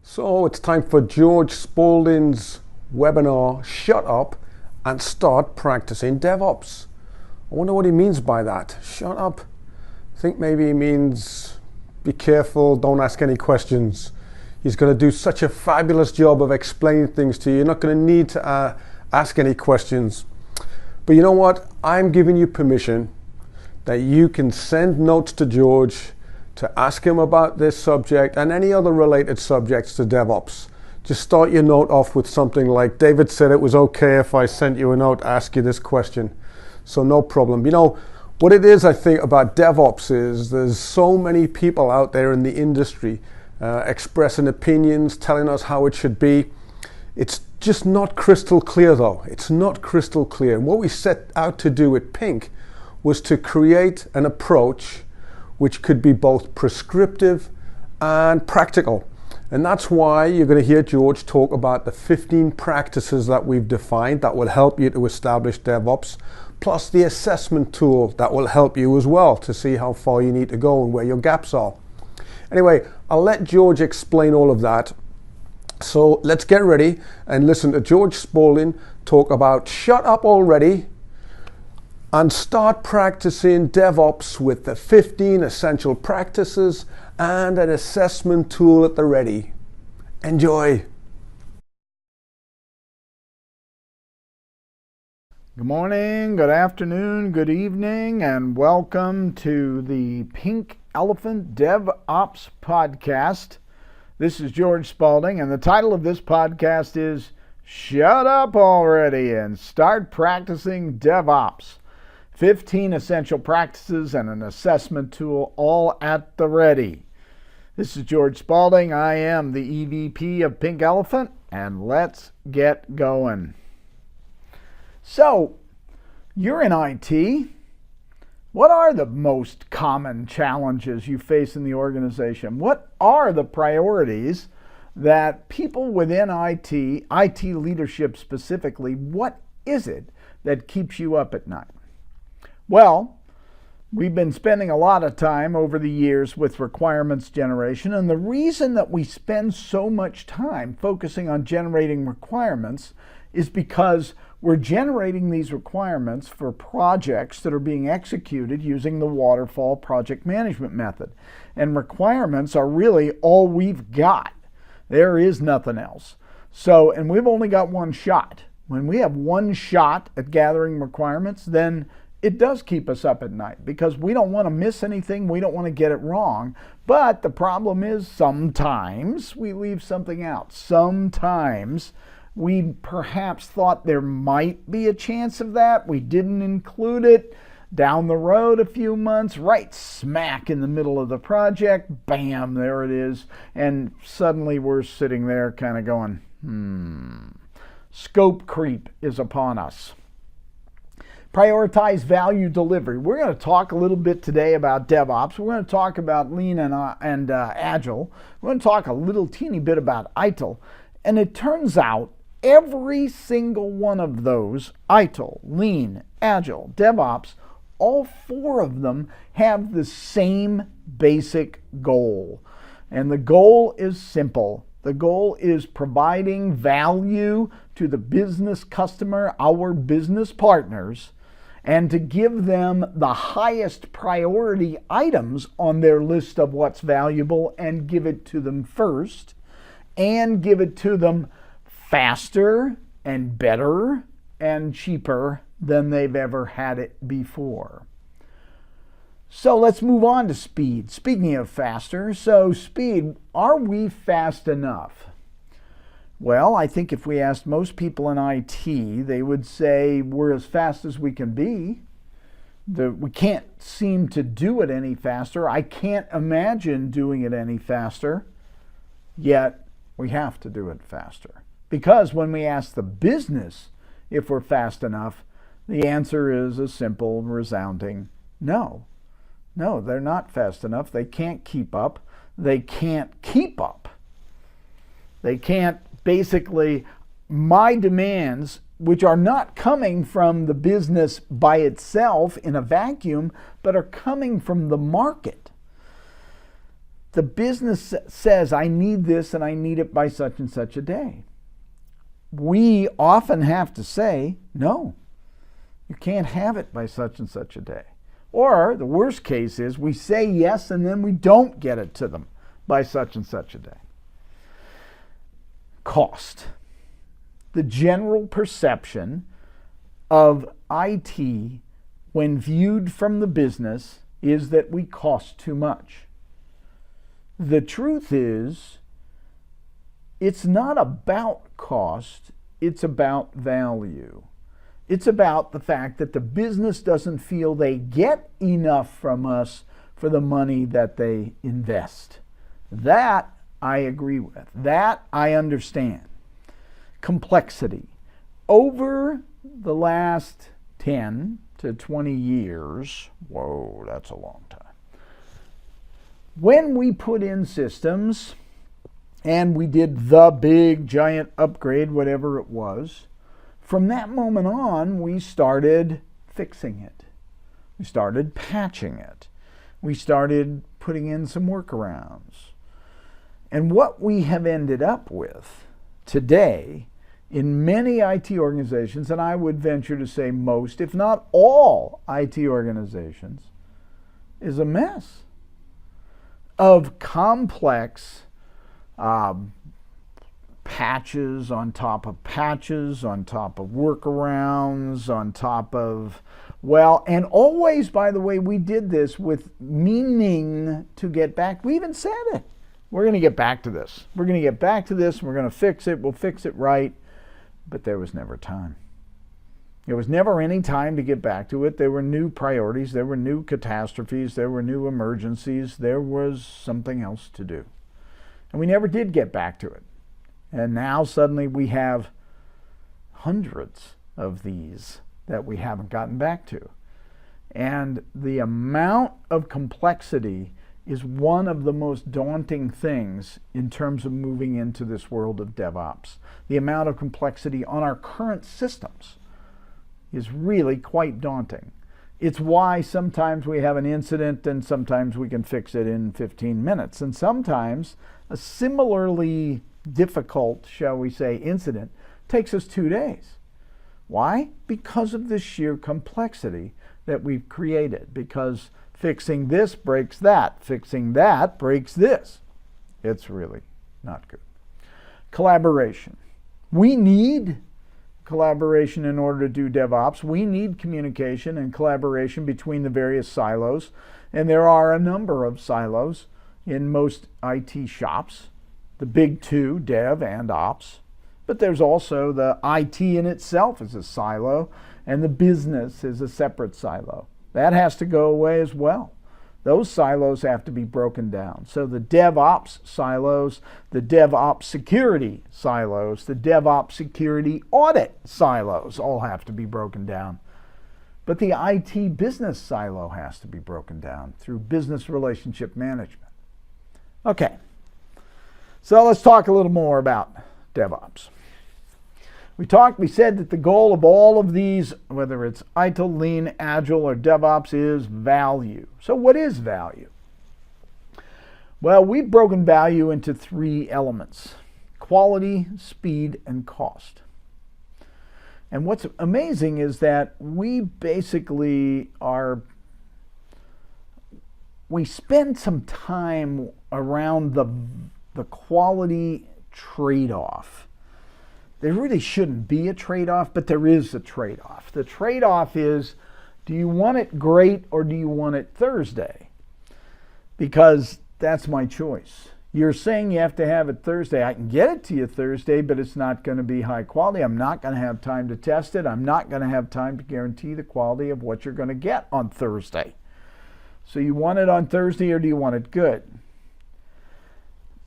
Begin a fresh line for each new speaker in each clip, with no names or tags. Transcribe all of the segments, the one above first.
So it's time for George Spaulding's webinar, Shut Up and Start Practicing DevOps. I wonder what he means by that. Shut up. I think maybe he means be careful, don't ask any questions. He's going to do such a fabulous job of explaining things to you. You're not going to need to ask any questions. But you know what? I'm giving you permission that you can send notes to George to ask him about this subject and any other related subjects to DevOps. Just start your note off with something like, David said it was okay if I sent you a note to ask you this question. So no problem. You know, what it is I think about DevOps is there's so many people out there in the industry expressing opinions, telling us how it should be. It's just not crystal clear though. It's not crystal clear. And what we set out to do at Pink was to create an approach which could be both prescriptive and practical. And that's why you're going to hear George talk about the 15 practices that we've defined that will help you to establish DevOps, plus the assessment tool that will help you as well to see how far you need to go and where your gaps are. Anyway, I'll let George explain all of that. So let's get ready and listen to George Spaulding talk about shut up already and start practicing DevOps with the 15 essential practices and an assessment tool at the ready. Enjoy.
Good morning, good afternoon, good evening, and welcome to the Pink Elephant DevOps Podcast. This is George Spaulding, and the title of this podcast is Shut Up Already and Start Practicing DevOps. 15 essential practices and an assessment tool all at the ready. This is George Spaulding. I am the EVP of Pink Elephant, and let's get going. So, you're in IT. What are the most common challenges you face in the organization? What are the priorities that people within IT leadership specifically, what is it that keeps you up at night? Well, we've been spending a lot of time over the years with requirements generation, and the reason that we spend so much time focusing on generating requirements is because we're generating these requirements for projects that are being executed using the waterfall project management method. And requirements are really all we've got. There is nothing else. So, and we've only got one shot. When we have one shot at gathering requirements, then it does keep us up at night because we don't want to miss anything. We don't want to get it wrong. But the problem is sometimes we leave something out. Sometimes we perhaps thought there might be a chance of that. We didn't include it. Down the road a few months, right smack in the middle of the project, bam, there it is. And suddenly we're sitting there kind of going, Scope creep is upon us. Prioritize value delivery. We're going to talk a little bit today about DevOps. We're going to talk about Lean and Agile. We're going to talk a little teeny bit about ITIL. And it turns out every single one of those, ITIL, Lean, Agile, DevOps, all four of them have the same basic goal. And the goal is simple. The goal is providing value to the business customer, our business partners, and to give them the highest priority items on their list of what's valuable and give it to them first, and give it to them faster and better and cheaper than they've ever had it before. So let's move on to speed. Speaking of faster, so speed, are we fast enough? Well, I think if we asked most people in IT, they would say we're as fast as we can be. We can't seem to do it any faster. I can't imagine doing it any faster, yet we have to do it faster. Because when we ask the business if we're fast enough, the answer is a simple, resounding no. No, they're not fast enough. They can't keep up. They can't keep up. They can't basically, my demands, which are not coming from the business by itself in a vacuum, but are coming from the market. the business says, I need this and I need it by such and such a day. We often have to say, no, you can't have it by such and such a day. Or the worst case is we say yes and then we don't get it to them by such and such a day. Cost. The general perception of IT when viewed from the business is that we cost too much. The truth is, it's not about cost, it's about value. It's about the fact that the business doesn't feel they get enough from us for the money that they invest. That I agree with. That I understand. Complexity. Over the last 10 to 20 years, whoa, that's a long time. When we put in systems and we did the big giant upgrade, whatever it was, from that moment on, we started fixing it. We started patching it. We started putting in some workarounds. And what we have ended up with today in many IT organizations, and I would venture to say most, if not all IT organizations, is a mess of complex patches on top of patches, on top of workarounds, on top of, well, and always, by the way, we did this with meaning to get back. We even said it. We're going to get back to this. We're going to get back to this. We're going to fix it. We'll fix it right. But there was never time. There was never any time to get back to it. There were new priorities. There were new catastrophes. There were new emergencies. There was something else to do. And we never did get back to it. And now suddenly we have hundreds of these that we haven't gotten back to. And the amount of complexity is one of the most daunting things in terms of moving into this world of DevOps. The amount of complexity on our current systems is really quite daunting. It's why sometimes we have an incident and sometimes we can fix it in 15 minutes. And sometimes a similarly difficult, shall we say, incident takes us 2 days. Why? Because of the sheer complexity that we've created. Because fixing this breaks that. Fixing that breaks this. It's really not good. Collaboration. We need collaboration in order to do DevOps. We need communication and collaboration between the various silos. And there are a number of silos in most IT shops. The big two, Dev and Ops. But there's also the IT in itself is a silo, and the business is a separate silo. That has to go away as well. Those silos have to be broken down. So the DevOps silos, the DevOps security silos, the DevOps security audit silos all have to be broken down. But the IT business silo has to be broken down through business relationship management. Okay. So let's talk a little more about DevOps. We said that the goal of all of these, whether it's ITIL, Lean, Agile, or DevOps, is value. So what is value? Well, we've broken value into 3 elements: quality, speed, and cost. And what's amazing is that we basically we spend some time around the quality trade-off. There really shouldn't be a trade-off, but there is a trade-off. The trade-off is, do you want it great or do you want it Thursday? Because that's my choice. You're saying you have to have it Thursday. I can get it to you Thursday, but it's not going to be high quality. I'm not going to have time to test it. I'm not going to have time to guarantee the quality of what you're going to get on Thursday. So you want it on Thursday or do you want it good?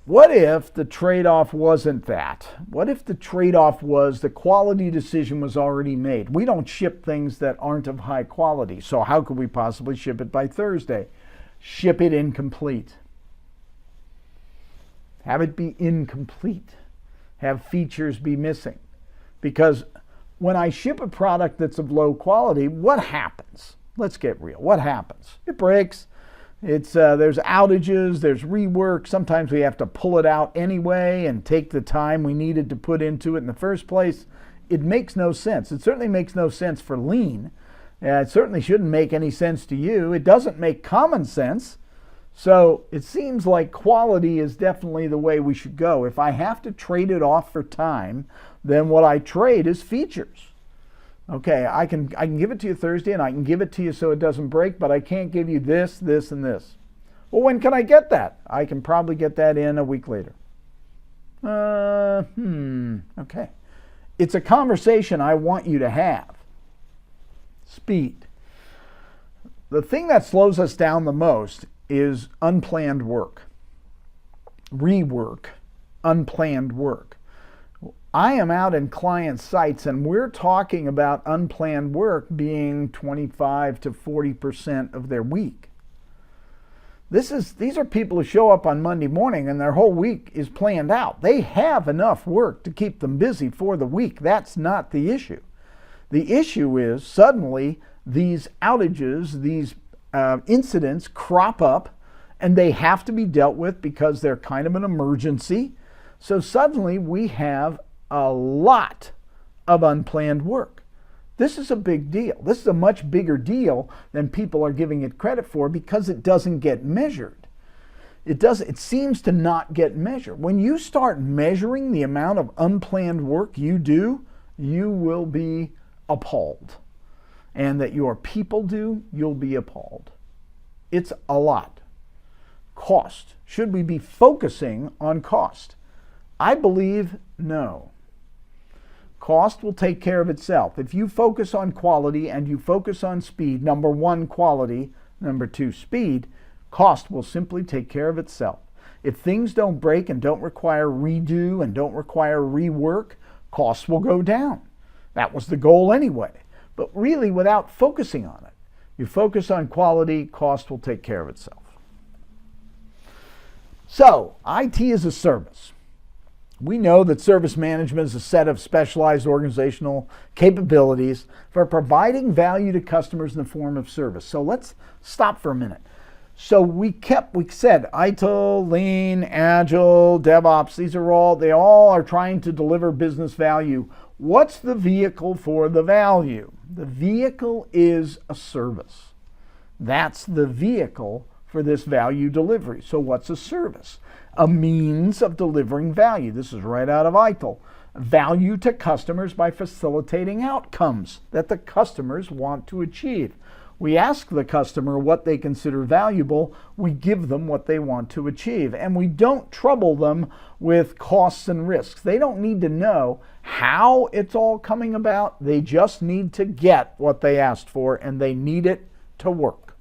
What if the trade-off wasn't that? What if the trade-off was the quality decision was already made? We don't ship things that aren't of high quality, so how could we possibly ship it by Thursday? Ship it incomplete. Have it be incomplete. Have features be missing. Because when I ship a product that's of low quality, what happens? Let's get real. What happens? It breaks. There's outages, there's rework. Sometimes we have to pull it out anyway and take the time we needed to put into it in the first place. It makes no sense. It certainly makes no sense for lean. It certainly shouldn't make any sense to you. It doesn't make common sense. So it seems like quality is definitely the way we should go. If I have to trade it off for time, then what I trade is features. Okay, I can give it to you Thursday and I can give it to you so it doesn't break, but I can't give you this, this, and this. Well, when can I get that? I can probably get that in a week later. Okay. It's a conversation I want you to have. Speed. The thing that slows us down the most is unplanned work. Rework. Unplanned work. I am out in client sites and we're talking about unplanned work being 25 to 40% of their week. These are people who show up on Monday morning and their whole week is planned out. They have enough work to keep them busy for the week. That's not the issue. The issue is suddenly these outages, these incidents crop up and they have to be dealt with because they're kind of an emergency. So suddenly we have a lot of unplanned work. This is a big deal. This is a much bigger deal than people are giving it credit for because it doesn't get measured. It seems to not get measured. When you start measuring the amount of unplanned work you do, you will be appalled. And that your people do, you'll be appalled. It's a lot. Cost. Should we be focusing on cost? I believe no. Cost will take care of itself. If you focus on quality and you focus on speed, number one, quality, number two, speed, cost will simply take care of itself. If things don't break and don't require redo and don't require rework, costs will go down. That was the goal anyway. But really, without focusing on it, you focus on quality, cost will take care of itself. So, IT is a service. We know that service management is a set of specialized organizational capabilities for providing value to customers in the form of service. So let's stop for a minute. So we said ITIL, Lean, Agile, DevOps, they all are trying to deliver business value. What's the vehicle for the value? The vehicle is a service. That's the vehicle for this value delivery. So what's a service? A means of delivering value. This is right out of ITIL. Value to customers by facilitating outcomes that the customers want to achieve. We ask the customer what they consider valuable. We give them what they want to achieve. And we don't trouble them with costs and risks. They don't need to know how it's all coming about. They just need to get what they asked for, and they need it to work.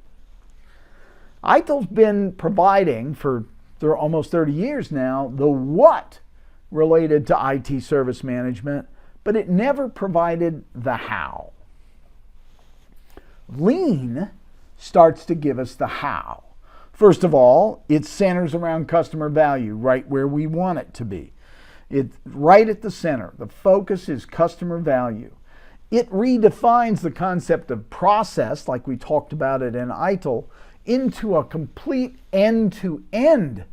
ITIL's been providing for almost 30 years now the what related to IT service management, but it never provided the how. Lean starts to give us the how. First of all, it centers around customer value, right where we want it to be. It's right at the center. The focus is customer value. It redefines the concept of process, like we talked about it in ITIL, into a complete end-to-end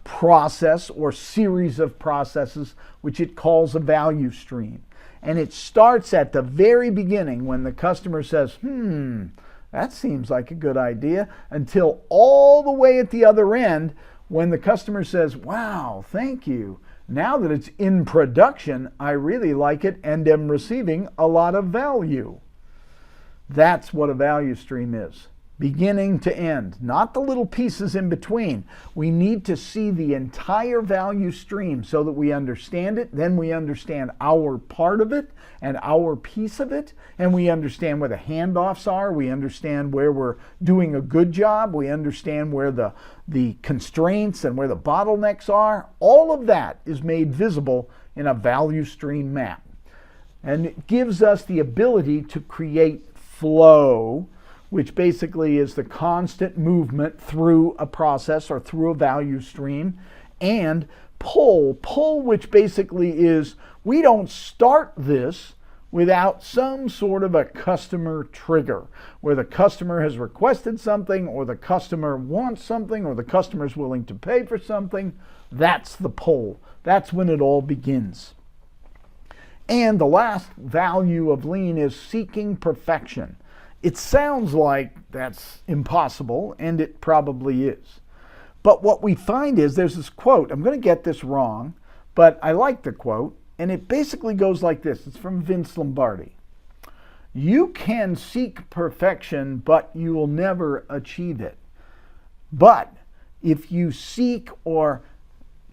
process or series of processes, which it calls a value stream. And it starts at the very beginning when the customer says, that seems like a good idea, until all the way at the other end when the customer says, wow, thank you. Now that it's in production, I really like it and am receiving a lot of value. That's what a value stream is. Beginning to end, not the little pieces in between. We need to see the entire value stream so that we understand it. Then we understand our part of it and our piece of it. And we understand where the handoffs are. We understand where we're doing a good job. We understand where the constraints and where the bottlenecks are. All of that is made visible in a value stream map. And it gives us the ability to create flow, which basically is the constant movement through a process or through a value stream, and pull, which basically is we don't start this, without some sort of a customer trigger, where the customer has requested something, or the customer wants something, or the customer is willing to pay for something. That's the pull. That's when it all begins. And the last value of lean is seeking perfection. It sounds like that's impossible, and it probably is. But what we find is there's this quote. I'm going to get this wrong, but I like the quote, and it basically goes like this. It's from Vince Lombardi. You can seek perfection, but you will never achieve it. But if you seek or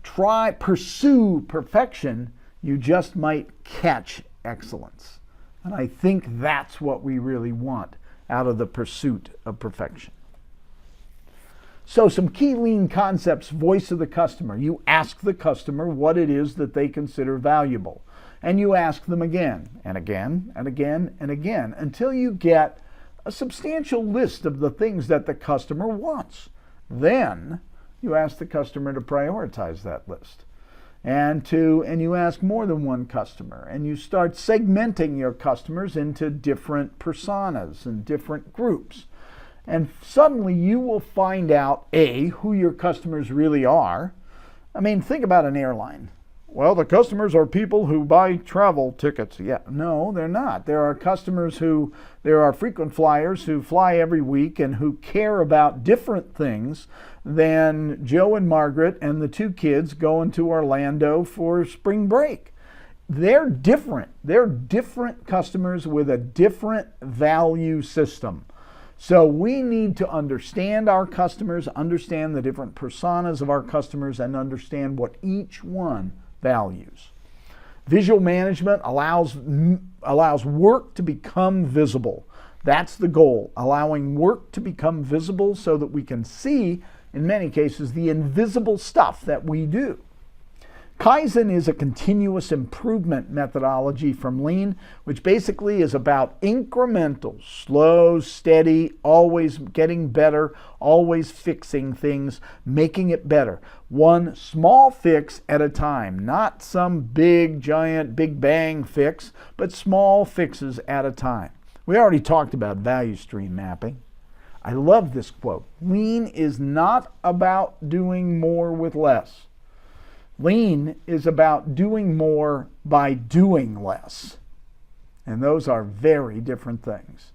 pursue perfection, you just might catch excellence. And I think that's what we really want out of the pursuit of perfection. So some key lean concepts: voice of the customer. You ask the customer what it is that they consider valuable. And you ask them again and again and again and again until you get a substantial list of the things that the customer wants. Then you ask the customer to prioritize that list. And you ask more than one customer, and you start segmenting your customers into different personas and different groups. And suddenly you will find out, A, who your customers really are. I mean, think about an airline. Well, the customers are people who buy travel tickets. Yeah, no, they're not. There are there are frequent flyers who fly every week and who care about different things than Joe and Margaret and the two kids going to Orlando for spring break. They're different. They're different customers with a different value system. So we need to understand our customers, understand the different personas of our customers, and understand what each one values. Visual management allows work to become visible. That's the goal, allowing work to become visible so that we can see, in many cases, the invisible stuff that we do. Kaizen is a continuous improvement methodology from Lean, which basically is about incremental, slow, steady, always getting better, always fixing things, making it better. One small fix at a time, not some big, giant, big bang fix, but small fixes at a time. We already talked about value stream mapping. I love this quote. Lean is not about doing more with less. Lean is about doing more by doing less. And those are very different things.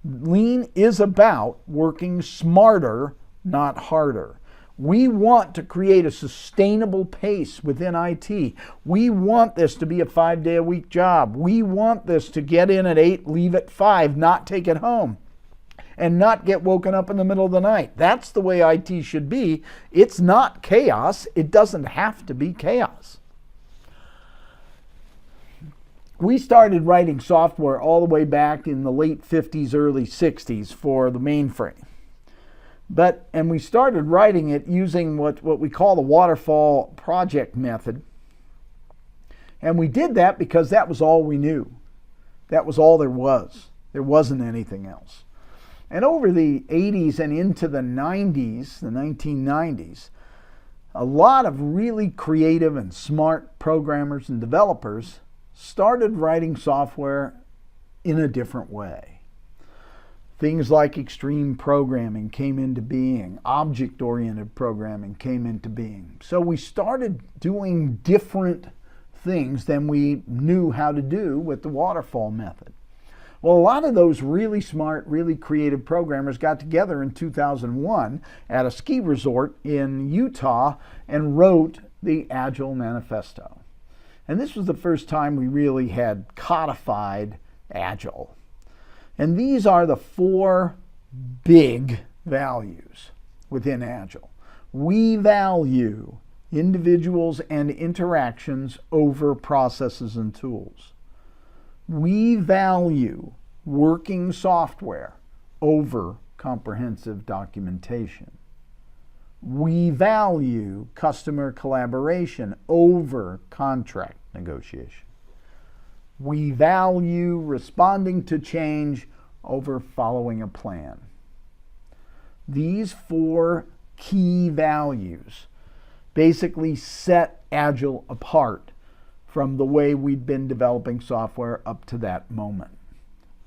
Lean is about working smarter, not harder. We want to create a sustainable pace within IT. We want this to be a 5-day-a-week job. We want this to get in at 8, leave at 5, not take it home, and not get woken up in the middle of the night. That's the way IT should be. It's not chaos. It doesn't have to be chaos. We started writing software all the way back in the late 50s, early 60s for the mainframe. And we started writing it using what we call the waterfall project method. And we did that because that was all we knew. That was all there was. There wasn't anything else. And over the 80s and into the 90s, the 1990s, a lot of really creative and smart programmers and developers started writing software in a different way. Things like extreme programming came into being, object-oriented programming came into being. So we started doing different things than we knew how to do with the waterfall method. Well, a lot of those really smart, really creative programmers got together in 2001 at a ski resort in Utah and wrote the Agile Manifesto. And this was the first time we really had codified Agile. And these are the 4 big values within Agile. We value individuals and interactions over processes and tools. We value working software over comprehensive documentation. We value customer collaboration over contract negotiation. We value responding to change over following a plan. These 4 key values basically set Agile apart from the way we'd been developing software up to that moment.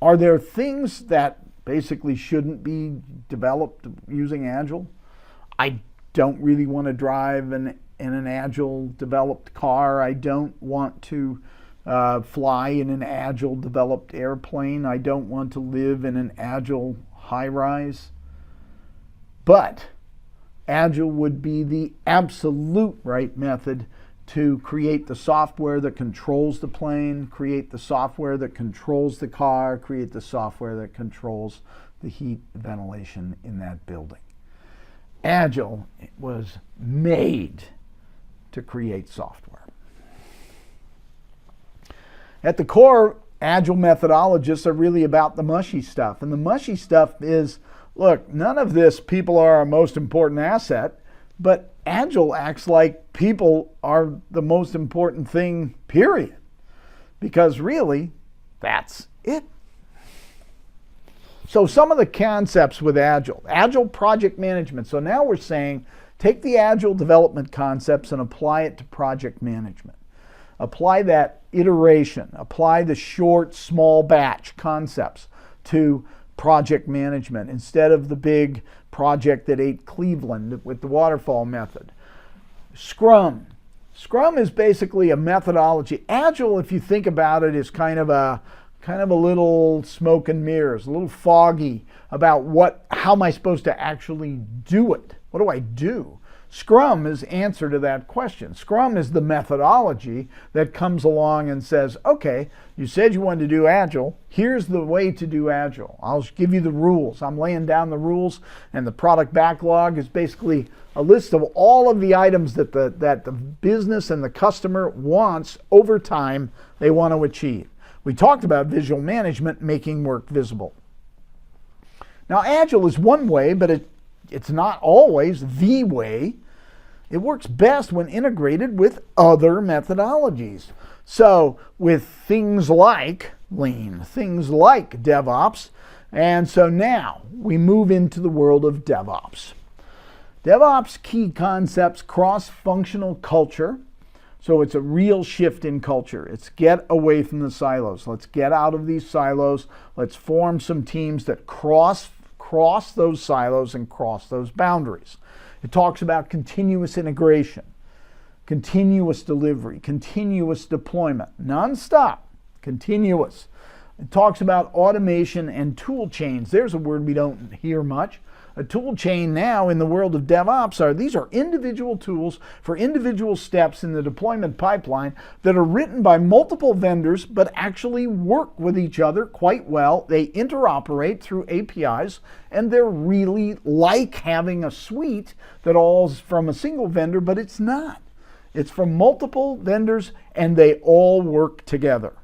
Are there things that basically shouldn't be developed using Agile? I don't really want to drive in an Agile developed car. I don't want to fly in an Agile developed airplane. I don't want to live in an Agile high-rise. But Agile would be the absolute right method to create the software that controls the plane, create the software that controls the car, create the software that controls the heat ventilation in that building. Agile was made to create software. At the core, Agile methodologists are really about the mushy stuff. And the mushy stuff is, look, none of this people are our most important asset, but Agile acts like people are the most important thing, period. Because really, that's it. So some of the concepts with Agile. Agile project management. So now we're saying, take the Agile development concepts and apply it to project management. Apply that iteration. Apply the short, small batch concepts to project management instead of the big project that ate Cleveland with the waterfall method. Scrum. Scrum is basically a methodology. Agile, if you think about it, is kind of a little smoke and mirrors, a little foggy about how am I supposed to actually do it? What do I do? Scrum is answer to that question. Scrum is the methodology that comes along and says, okay, you said you wanted to do Agile. Here's the way to do Agile. I'll give you the rules. I'm laying down the rules, and the product backlog is basically a list of all of the items that the business and the customer wants over time they want to achieve. We talked about visual management, making work visible. Now, Agile is one way, but it's not always the way. It works best when integrated with other methodologies. So with things like Lean, things like DevOps, and so now we move into the world of DevOps. DevOps key concepts, cross-functional culture. So it's a real shift in culture. It's get away from the silos. Let's get out of these silos. Let's form some teams that cross those silos and cross those boundaries. It talks about continuous integration, continuous delivery, continuous deployment, nonstop, continuous. It talks about automation and tool chains. There's a word we don't hear much. A tool chain now in the world of DevOps these are individual tools for individual steps in the deployment pipeline that are written by multiple vendors but actually work with each other quite well. They interoperate through APIs, and they're really like having a suite that all's from a single vendor, but it's not. It's from multiple vendors, and they all work together.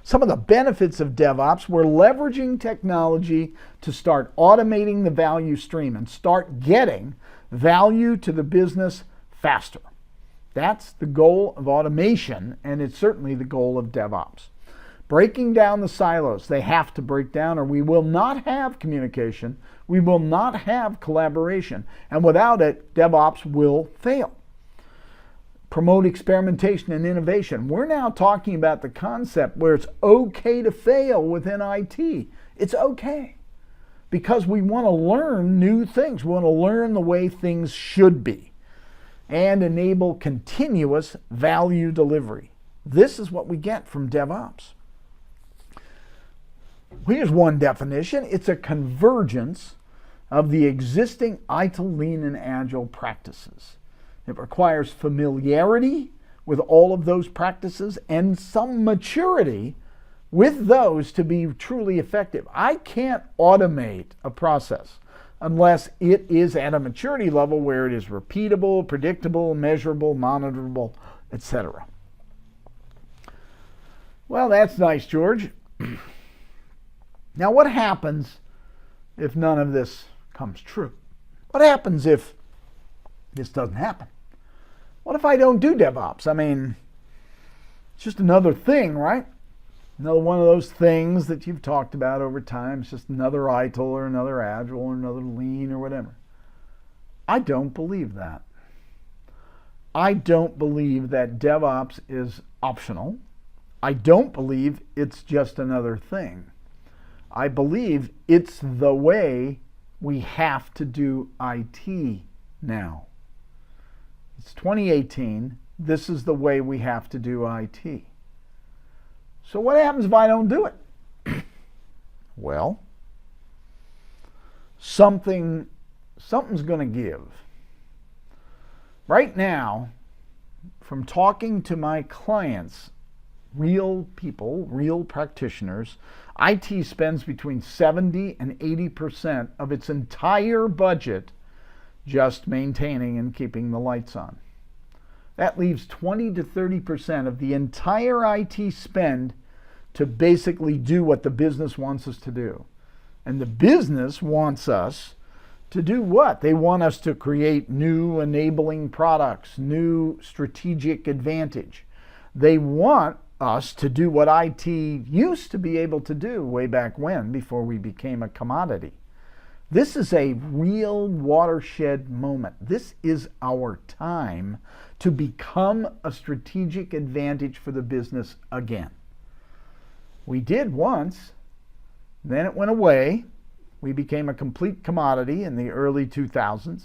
Some of the benefits of DevOps were leveraging technology to start automating the value stream and start getting value to the business faster. That's the goal of automation, and it's certainly the goal of DevOps. Breaking down the silos. They have to break down, or we will not have communication. We will not have collaboration. And without it, DevOps will fail. Promote experimentation and innovation. We're now talking about the concept where it's okay to fail within IT. It's okay because we want to learn new things. We want to learn the way things should be and enable continuous value delivery. This is what we get from DevOps. Here's one definition. It's a convergence of the existing ITIL, Lean, and Agile practices. It requires familiarity with all of those practices and some maturity with those to be truly effective. I can't automate a process unless it is at a maturity level where it is repeatable, predictable, measurable, monitorable, etc. Well, that's nice, George. Now, what happens if none of this comes true? What happens if this doesn't happen? What if I don't do DevOps? I mean, it's just another thing, right? Another one of those things that you've talked about over time. It's just another ITIL or another Agile or another Lean or whatever. I don't believe that. I don't believe that DevOps is optional. I don't believe it's just another thing. I believe it's the way we have to do IT now. It's 2018. This is the way we have to do IT. So what happens if I don't do it? Well, something's going to give. Right now, from talking to my clients, real people, real practitioners, IT spends between 70 and 80% of its entire budget just maintaining and keeping the lights on. That leaves 20 to 30% of the entire IT spend to basically do what the business wants us to do. And the business wants us to do what? They want us to create new enabling products, new strategic advantage. They want us to do what IT used to be able to do way back when, before we became a commodity. This is a real watershed moment. This is our time to become a strategic advantage for the business again. We did once, then it went away. We became a complete commodity in the early 2000s.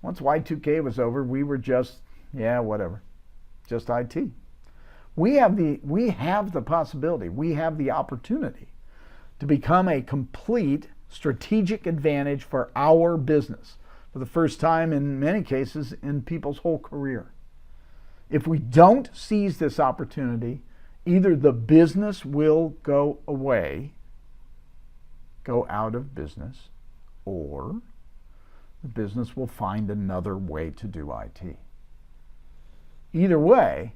Once Y2K was over, we were just, whatever, just IT. We have the possibility, we have the opportunity to become a complete strategic advantage for our business for the first time, in many cases, in people's whole career. If we don't seize this opportunity, either the business will go away, go out of business, or the business will find another way to do IT. Either way,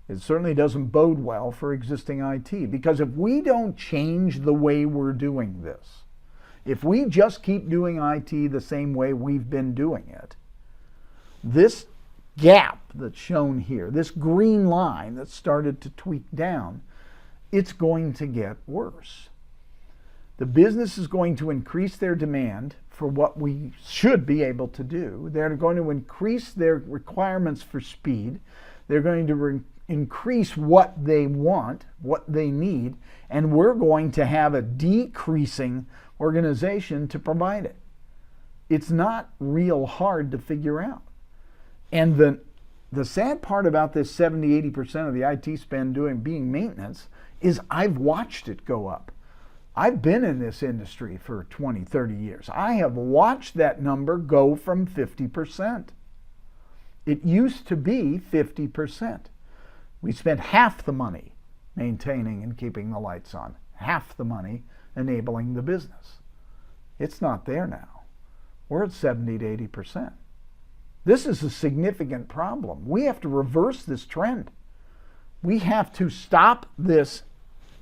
it certainly doesn't bode well for existing IT, because if we don't change the way we're doing this, if we just keep doing IT the same way we've been doing it, this gap that's shown here, this green line that started to tweak down, it's going to get worse. The business is going to increase their demand for what we should be able to do. They're going to increase their requirements for speed. They're going to increase what they want, what they need, and we're going to have a decreasing organization to provide it. It's not real hard to figure out. And the sad part about this 70-80% of the IT spend being maintenance is I've watched it go up. I've been in this industry for 20, 30 years. I have watched that number go from 50%. It used to be 50%. We spent half the money maintaining and keeping the lights on, half the money enabling the business. It's not there now. We're at 70 to 80%. This is a significant problem. We have to reverse this trend. We have to stop this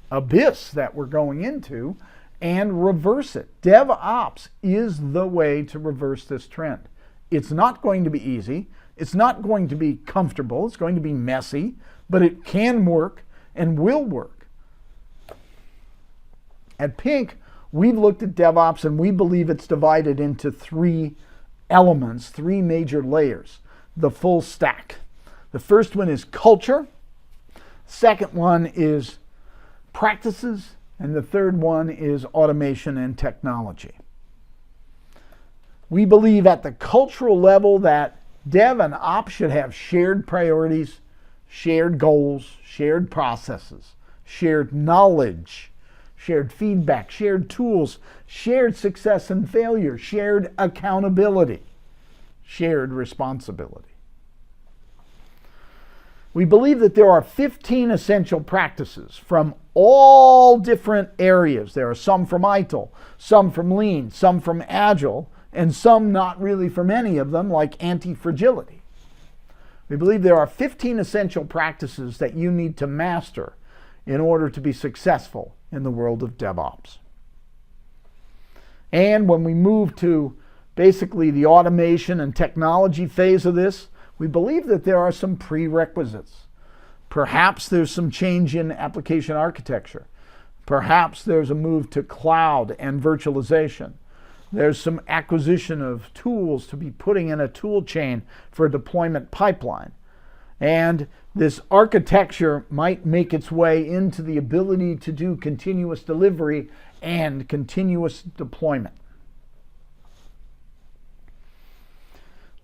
abyss that we're going into and reverse it. DevOps is the way to reverse this trend. It's not going to be easy. It's not going to be comfortable. It's going to be messy, but it can work and will work. At Pink, we've looked at DevOps and we believe it's divided into three elements, three major layers, the full stack. The first one is culture. Second one is practices. And the third one is automation and technology. We believe at the cultural level that Dev and Ops should have shared priorities, shared goals, shared processes, shared knowledge, shared feedback, shared tools, shared success and failure, shared accountability, shared responsibility. We believe that there are 15 essential practices from all different areas. There are some from ITIL, some from Lean, some from Agile, and some not really from any of them, like anti-fragility. We believe there are 15 essential practices that you need to master in order to be successful in the world of DevOps. And when we move to basically the automation and technology phase of this, we believe that there are some prerequisites. Perhaps there's some change in application architecture. Perhaps there's a move to cloud and virtualization. There's some acquisition of tools to be putting in a tool chain for a deployment pipeline. And this architecture might make its way into the ability to do continuous delivery and continuous deployment.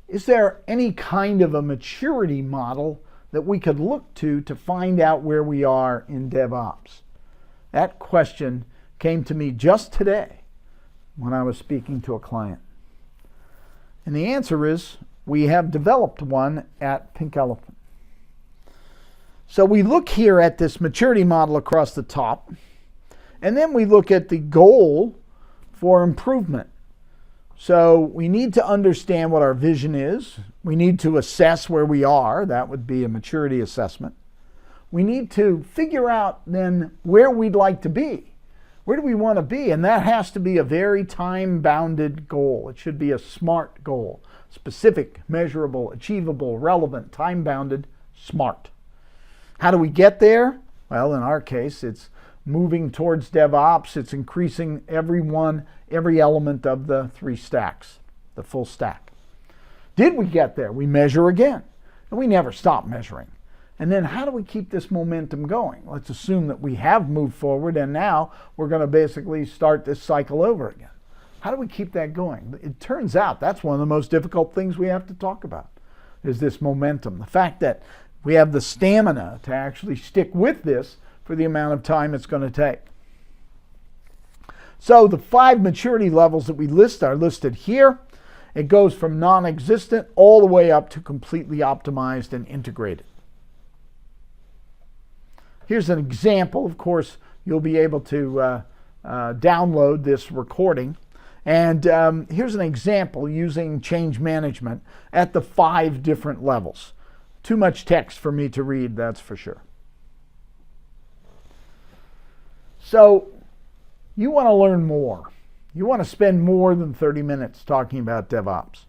Is there any kind of a maturity model that we could look to find out where we are in DevOps? That question came to me just today when I was speaking to a client. And the answer is we have developed one at Pink Elephant. So we look here at this maturity model across the top, and then we look at the goal for improvement. So we need to understand what our vision is. We need to assess where we are. That would be a maturity assessment. We need to figure out then where we'd like to be. Where do we want to be? And that has to be a very time-bounded goal. It should be a SMART goal. Specific, measurable, achievable, relevant, time-bounded, SMART. How do we get there? Well, in our case, it's moving towards DevOps. It's increasing every element of the 3 stacks, the full stack. Did we get there? We measure again. And we never stop measuring. And then how do we keep this momentum going? Let's assume that we have moved forward and now we're going to basically start this cycle over again. How do we keep that going? It turns out that's one of the most difficult things we have to talk about, is this momentum. The fact that we have the stamina to actually stick with this for the amount of time it's going to take. So the 5 maturity levels that we list are listed here. It goes from non-existent all the way up to completely optimized and integrated. Here's an example. Of course, you'll be able to download this recording. And here's an example using change management at the 5 different levels. Too much text for me to read, that's for sure. So you want to learn more. You want to spend more than 30 minutes talking about DevOps.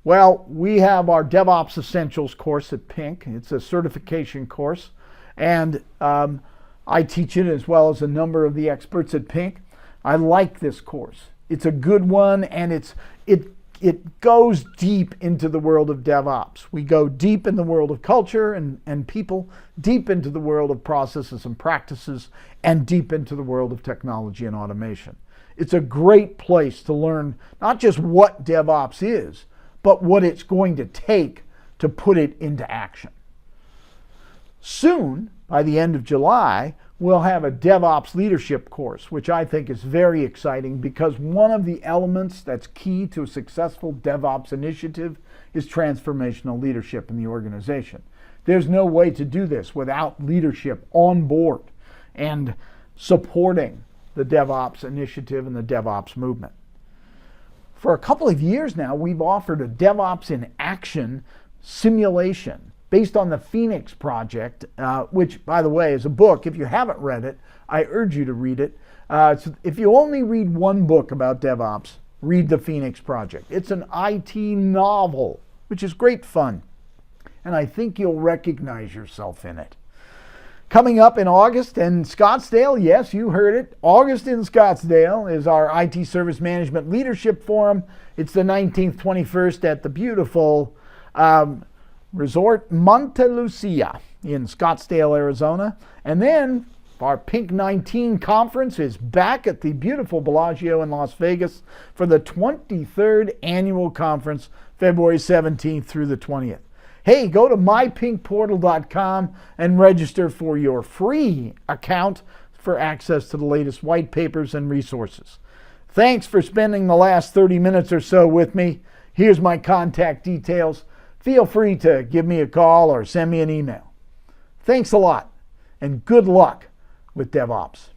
Well, we have our DevOps Essentials course at Pink. It's a certification course. And I teach it as well as a number of the experts at Pink. I like this course. It's a good one, and it goes deep into the world of DevOps. We go deep in the world of culture and people, deep into the world of processes and practices, and deep into the world of technology and automation. It's a great place to learn not just what DevOps is, but what it's going to take to put it into action. Soon, by the end of July, we'll have a DevOps leadership course, which I think is very exciting because one of the elements that's key to a successful DevOps initiative is transformational leadership in the organization. There's no way to do this without leadership on board and supporting the DevOps initiative and the DevOps movement. For a couple of years now, we've offered a DevOps in Action simulation based on the Phoenix Project, which, by the way, is a book. If you haven't read it, I urge you to read it. So if you only read one book about DevOps, read the Phoenix Project. It's an IT novel, which is great fun. And I think you'll recognize yourself in it. Coming up in August in Scottsdale, yes, you heard it. August in Scottsdale is our IT Service Management Leadership Forum. It's the 19th, 21st at the beautiful Resort Monte Lucia in Scottsdale, Arizona. And then our Pink 19 conference is back at the beautiful Bellagio in Las Vegas for the 23rd annual conference, February 17th through the 20th. Hey, go to mypinkportal.com and register for your free account for access to the latest white papers and resources. Thanks for spending the last 30 minutes or so with me. Here's my contact details. Feel free to give me a call or send me an email. Thanks a lot, and good luck with DevOps.